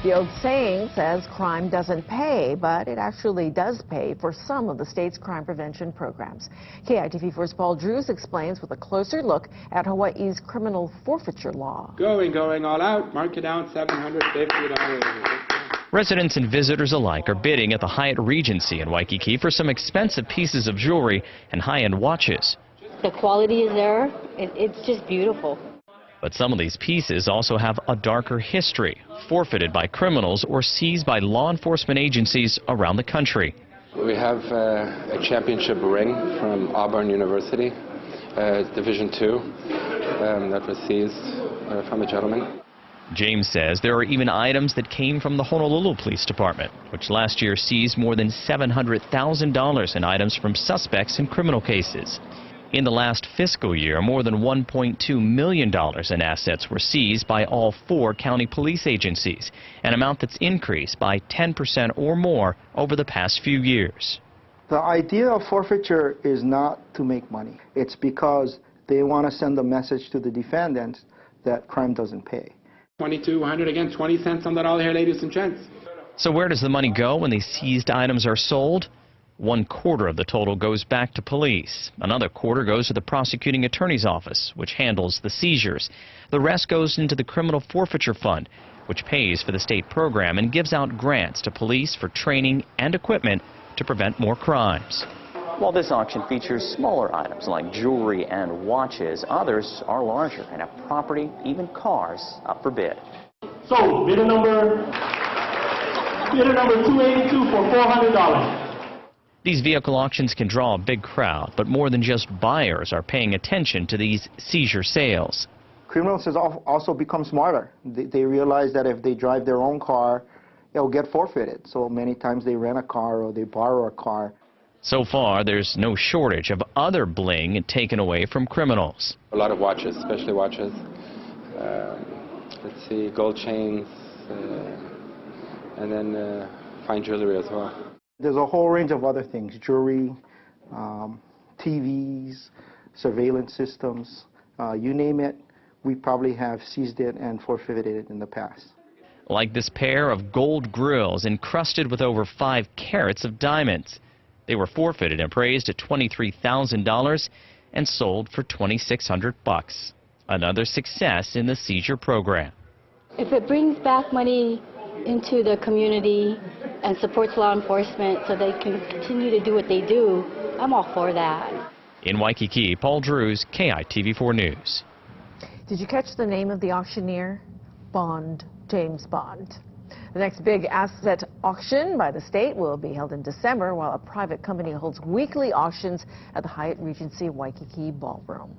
The old saying says crime doesn't pay, but it actually does pay for some of the state's crime prevention programs. KITV4's Paul Drews explains with a closer look at Hawaii's criminal forfeiture law. Going all out. Mark it down, $750. Residents and visitors alike are bidding at the Hyatt Regency in Waikiki for some expensive pieces of jewelry and high-end watches. The quality is there. It's just beautiful. But some of these pieces also have a darker history, forfeited by criminals or seized by law enforcement agencies around the country. We have a championship ring from Auburn University, Division II, that was seized from a gentleman. James says there are even items that came from the Honolulu Police Department, which last year seized more than $700,000 in items from suspects in criminal cases. In the last fiscal year, more than $1.2 million in assets were seized by all 4 county police agencies, an amount that's increased by 10% or more over the past few years. The idea of forfeiture is not to make money. It's because they want to send a message to the defendants that crime doesn't pay. $2,200 again, 20 cents on the dollar here, ladies and gents. So where does the money go when these seized items are sold? 1/4 of the total goes back to police. Another quarter goes to the prosecuting attorney's office, which handles the seizures. The rest goes into the criminal forfeiture fund, which pays for the state program and gives out grants to police for training and equipment to prevent more crimes. While this auction features smaller items like jewelry and watches, others are larger and have property, even cars, up for bid. So, bidder number 282 for $400. These vehicle auctions can draw a big crowd, but more than just buyers are paying attention to these seizure sales. Criminals have also become smarter. They realize that if they drive their own car, it'll get forfeited. So many times they rent a car or they borrow a car. So far, there's no shortage of other bling taken away from criminals. A lot of watches, especially watches. Let's see, gold chains, and then fine jewelry as well. There's a whole range of other things, jewelry, TVs, surveillance systems, you name it, we probably have seized it and forfeited it in the past. Like this pair of gold grills encrusted with over 5 carats of diamonds. They were forfeited and appraised at $23,000 and sold for $2,600. Another success in the seizure program. If it brings back money into the community and supports law enforcement so they can continue to do what they do, I'm all for that. In Waikiki, Paul Drews, KITV4 News. Did you catch the name of the auctioneer? Bond, James Bond. The next big asset auction by the state will be held in December, while a private company holds weekly auctions at the Hyatt Regency Waikiki Ballroom.